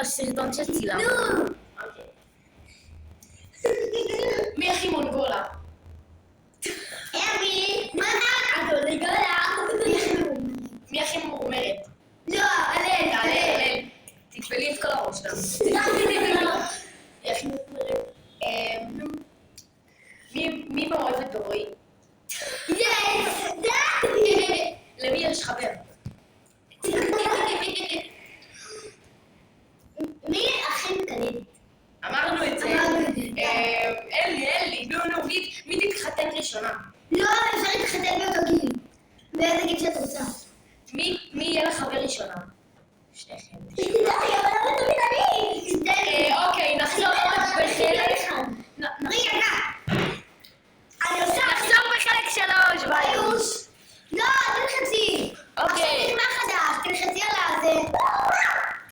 הסרטון שצילם. אוקיי. מי הכי מונגולה? אמי! מה אתה? מי הכי מורמרת? לא, הלל. הלל. תתפלי את כל הראש שלנו. מי מאוהב את דורי?